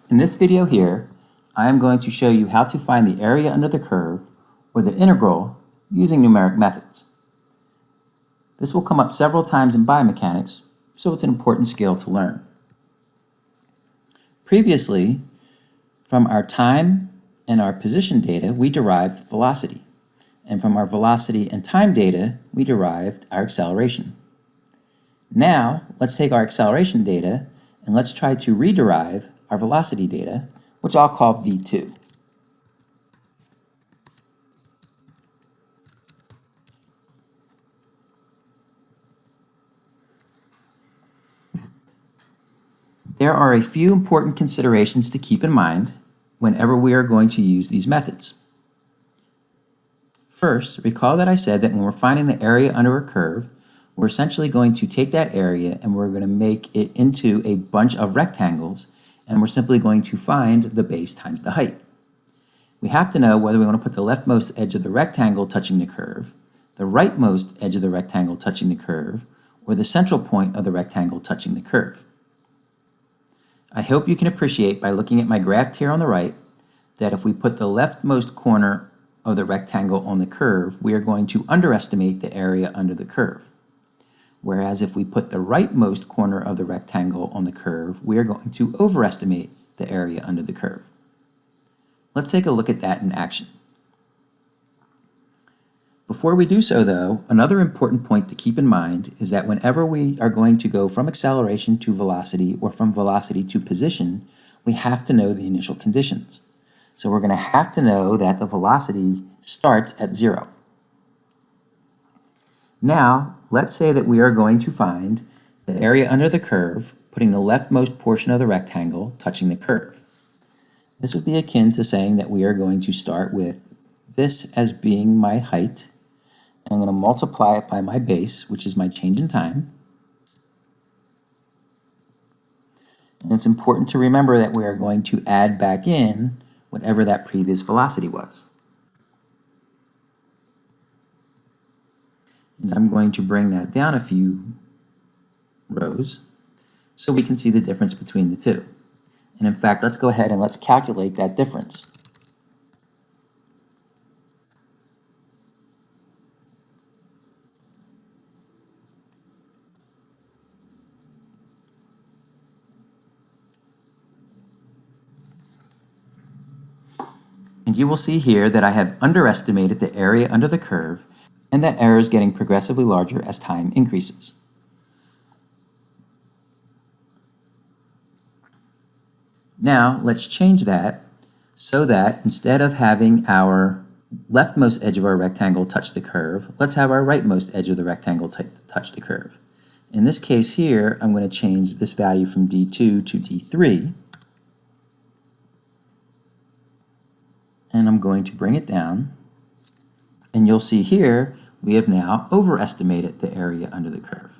In this video here, I am going to show you how to find the area under the curve, or the integral, using numeric methods. This will come up several times in biomechanics, so it's an important skill to learn. Previously, from our time and our position data, we derived velocity. And from our velocity and time data, we derived our acceleration. Now, let's take our acceleration data and let's try to rederive our velocity data, which I'll call v2. There are a few important considerations to keep in mind whenever we are going to use these methods. First, recall that I said that when we're finding the area under a curve, we're essentially going to take that area and we're going to make it into a bunch of rectangles, and we're simply going to find the base times the height. We have to know whether we want to put the leftmost edge of the rectangle touching the curve, the rightmost edge of the rectangle touching the curve, or the central point of the rectangle touching the curve. I hope you can appreciate by looking at my graph here on the right that if we put the leftmost corner of the rectangle on the curve, we are going to underestimate the area under the curve. Whereas if we put the rightmost corner of the rectangle on the curve, we are going to overestimate the area under the curve. Let's take a look at that in action. Before we do so though, another important point to keep in mind is that whenever we are going to go from acceleration to velocity or from velocity to position, we have to know the initial conditions. So we're going to have to know that the velocity starts at 0. Now, let's say that we are going to find the area under the curve, putting the leftmost portion of the rectangle touching the curve. This would be akin to saying that we are going to start with this as being my height, and I'm going to multiply it by my base, which is my change in time. And it's important to remember that we are going to add back in whatever that previous velocity was. And I'm going to bring that down a few rows so we can see the difference between the two. And in fact, let's go ahead and let's calculate that difference. And you will see here that I have underestimated the area under the curve, and that error is getting progressively larger as time increases. Now, let's change that so that instead of having our leftmost edge of our rectangle touch the curve, let's have our rightmost edge of the rectangle touch the curve. In this case here, I'm going to change this value from D2 to D3, and I'm going to bring it down. And you'll see here, we have now overestimated the area under the curve.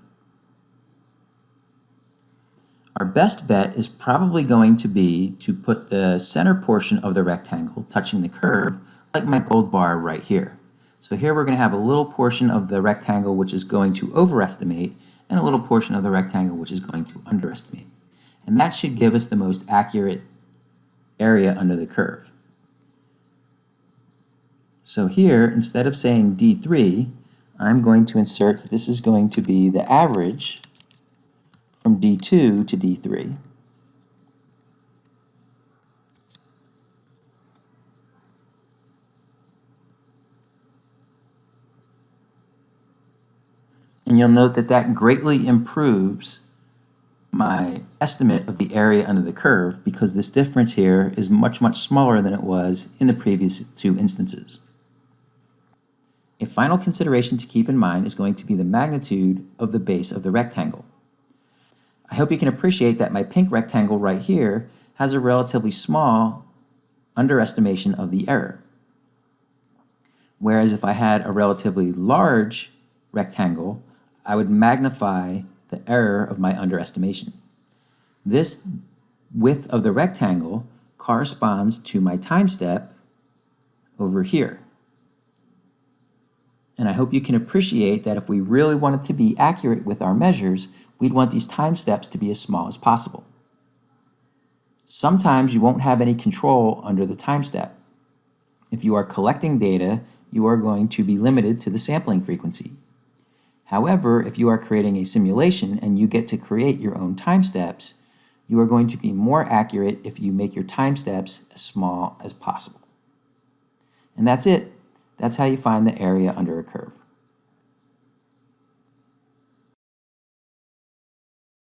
Our best bet is probably going to be to put the center portion of the rectangle touching the curve, like my gold bar right here. So here we're going to have a little portion of the rectangle which is going to overestimate, and a little portion of the rectangle which is going to underestimate. And that should give us the most accurate area under the curve. So here, instead of saying D3, I'm going to insert that this is going to be the average from D2 to D3. And you'll note that that greatly improves my estimate of the area under the curve, because this difference here is much, much smaller than it was in the previous two instances. A final consideration to keep in mind is going to be the magnitude of the base of the rectangle. I hope you can appreciate that my pink rectangle right here has a relatively small underestimation of the error. Whereas if I had a relatively large rectangle, I would magnify the error of my underestimation. This width of the rectangle corresponds to my time step over here. And I hope you can appreciate that if we really wanted to be accurate with our measures, we'd want these time steps to be as small as possible. Sometimes you won't have any control under the time step. If you are collecting data, you are going to be limited to the sampling frequency. However, if you are creating a simulation and you get to create your own time steps, you are going to be more accurate if you make your time steps as small as possible. And that's it. That's how you find the area under a curve.